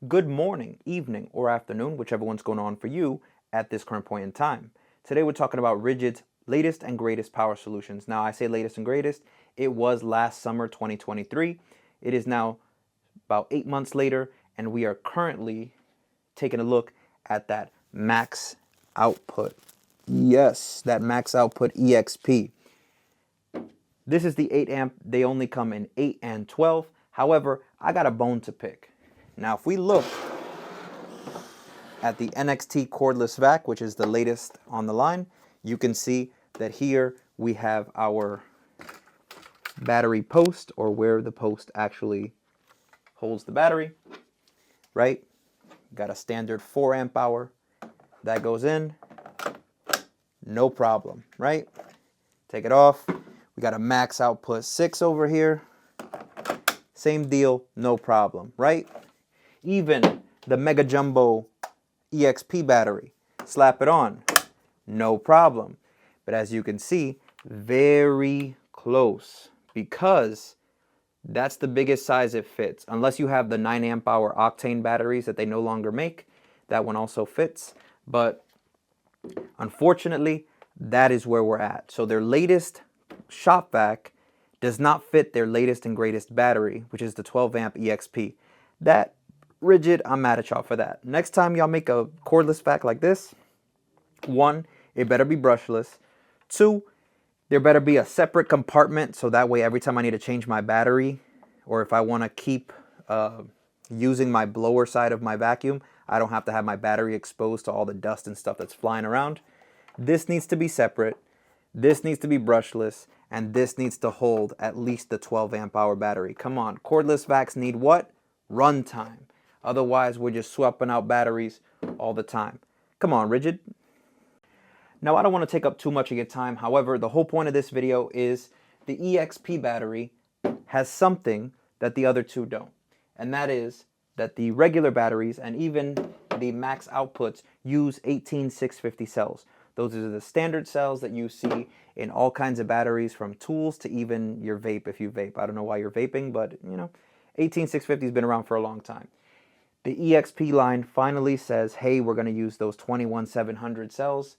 good morning, evening, or afternoon, whichever one's going on for you at this current point in time. Today we're talking about Ridgid's latest and greatest power solutions. Now I say latest and greatest, it was last summer 2023. It is now about 8 months later, and we are currently taking a look at that max output. Yes, that max output EXP. This is the 8 amp. They only come in 8 and 12. However, I got a bone to pick. Now, if we look at the NXT cordless vac, which is the latest on the line, you can see that here we have our battery post, or where the post actually holds the battery, right? Got a standard 4 amp hour that goes in, no problem, right? Take it off. We got a max output 6 over here. Same deal, no problem, right? Even the Mega Jumbo EXP battery, slap it on, no problem. But as you can see, very close, because that's the biggest size it fits. Unless you have the 9 amp hour octane batteries that they no longer make, that one also fits. But unfortunately, that is where we're at. So their latest shop vac does not fit their latest and greatest battery, which is the 12 amp EXP. That Ridgid, I'm mad at y'all for that. Next time y'all make a cordless vac like this, 1, it better be brushless. 2, there better be a separate compartment, so that way every time I need to change my battery, or if I want to keep using my blower side of my vacuum, I don't have to have my battery exposed to all the dust and stuff that's flying around. This needs to be separate, this needs to be brushless, and this needs to hold at least the 12 amp hour battery. Come on, cordless vacs need what? Runtime. Otherwise, we're just swapping out batteries all the time. Come on, Ridgid. Now, I don't want to take up too much of your time. However, the whole point of this video is the EXP battery has something that the other two don't. And that is that the regular batteries and even the max outputs use 18650 cells. Those are the standard cells that you see in all kinds of batteries, from tools to even your vape if you vape. I don't know why you're vaping, but you know, 18650 has been around for a long time. The EXP line finally says, hey, we're going to use those 21700 cells.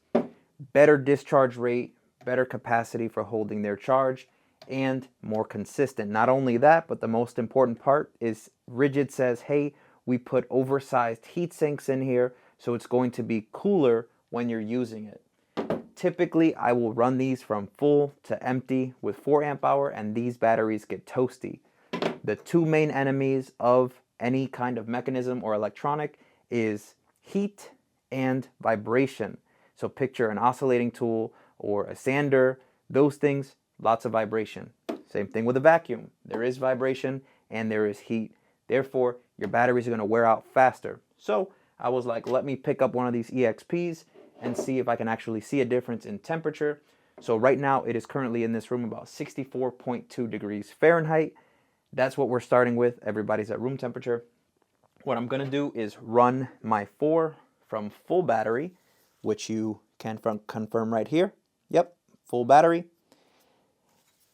Better discharge rate, better capacity for holding their charge, and more consistent. Not only that, but the most important part is Ridgid says, hey, we put oversized heat sinks in here, so it's going to be cooler when you're using it. Typically, I will run these from full to empty with 4 amp hour, and these batteries get toasty. The two main enemies of any kind of mechanism or electronic is heat and vibration. So picture an oscillating tool or a sander, those things, lots of vibration. Same thing with a vacuum. There is vibration and there is heat. Therefore, your batteries are going to wear out faster. So I was like, let me pick up one of these EXPs and see if I can actually see a difference in temperature. So right now it is currently in this room about 64.2 degrees Fahrenheit. That's what we're starting with. Everybody's at room temperature. What I'm going to do is run my 4 from full battery, which you can confirm right here. Yep, full battery.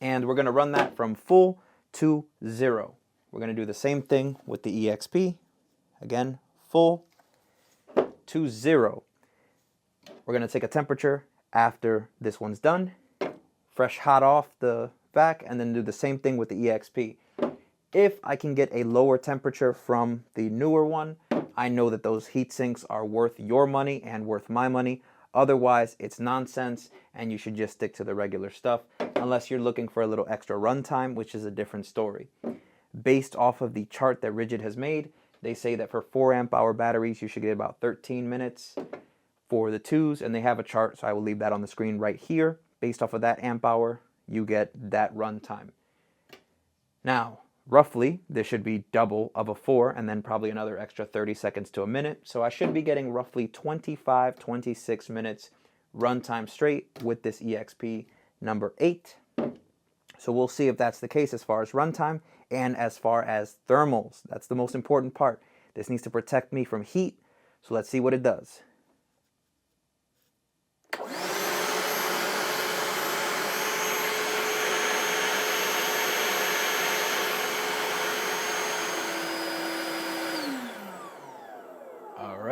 And we're going to run that from full to 0. We're going to do the same thing with the EXP. Again, full to 0. We're going to take a temperature after this one's done, fresh hot off the vac, and then do the same thing with the EXP. If I can get a lower temperature from the newer one, I know that those heat sinks are worth your money and worth my money. Otherwise, it's nonsense, and you should just stick to the regular stuff, unless you're looking for a little extra runtime, which is a different story. Based off of the chart that Ridgid has made, they say that for 4 amp hour batteries, you should get about 13 minutes for the 2s, and they have a chart, so I will leave that on the screen right here. Based off of that amp hour, you get that runtime. Now, roughly, this should be double of a 4, and then probably another extra 30 seconds to a minute. So I should be getting roughly 25, 26 minutes runtime straight with this EXP number 8. So we'll see if that's the case as far as runtime and as far as thermals. That's the most important part. This needs to protect me from heat, so let's see what it does.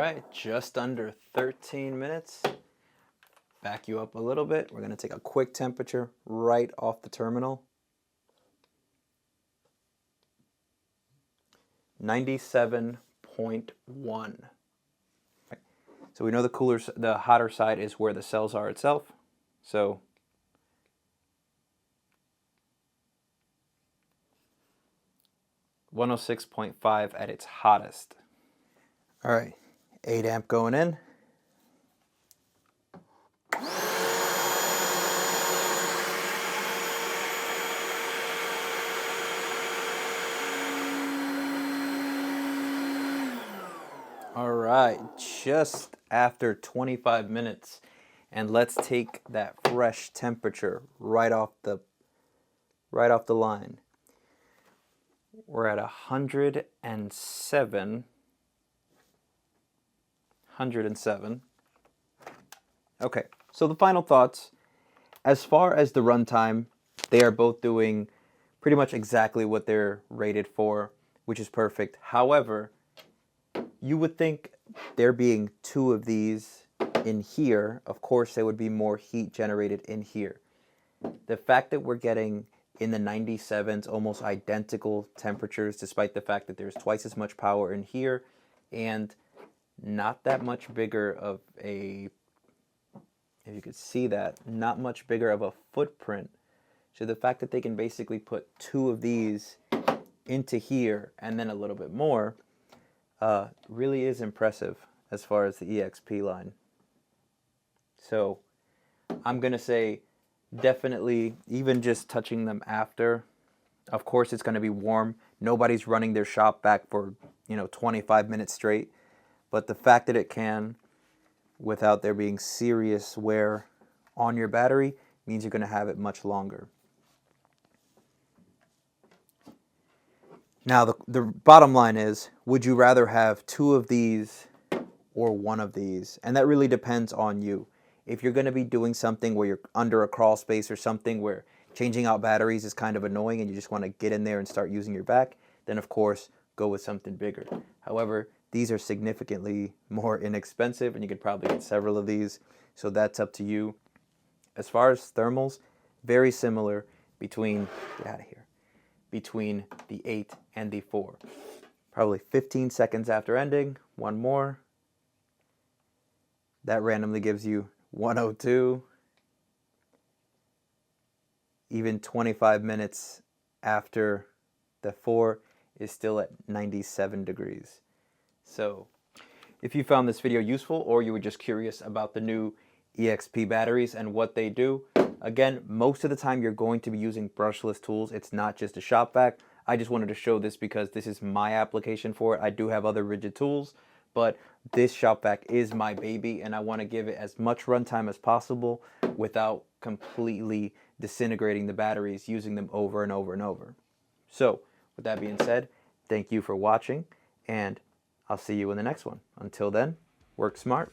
right, just under 13 minutes. Back you up a little bit. We're going to take a quick temperature right off the terminal. 97.1. So we know the hotter side is where the cells are itself. So (106.5) at its hottest. All right, 8 amp going in. All right, just after 25 minutes, and let's take that fresh temperature right off the line. We're at 107. Okay, so the final thoughts. As far as the runtime, they are both doing pretty much exactly what they're rated for, which is perfect. However, you would think there being 2 of these in here, of course there would be more heat generated in here. The fact that we're getting in the 97s almost identical temperatures, despite the fact that there's twice as much power in here and not that much bigger of a, if you could see that, not much bigger of a footprint. So the fact that they can basically put 2 of these into here and then a little bit more really is impressive as far as the EXP line. So I'm going to say definitely, even just touching them after, of course it's going to be warm. Nobody's running their shop back for 25 minutes straight. But the fact that it can, without there being serious wear on your battery, means you're going to have it much longer. Now, the bottom line is, would you rather have 2 of these or 1 of these? And that really depends on you. If you're going to be doing something where you're under a crawl space or something where changing out batteries is kind of annoying and you just want to get in there and start using your back, then of course, go with something bigger. However, these are significantly more inexpensive and you could probably get several of these, so that's up to you. As far as thermals, very similar between, get out of here, between the 8 and the 4. Probably 15 seconds after ending, 1 more. That randomly gives you 102. Even 25 minutes after the 4 is still at 97 degrees. So if you found this video useful, or you were just curious about the new EXP batteries and what they do, again, most of the time you're going to be using brushless tools. It's not just a shop vac. I just wanted to show this because this is my application for it. I do have other Ridgid tools, but this shop vac is my baby, and I want to give it as much runtime as possible without completely disintegrating the batteries, using them over and over and over. So with that being said, thank you for watching, and I'll see you in the next one. Until then, work smart.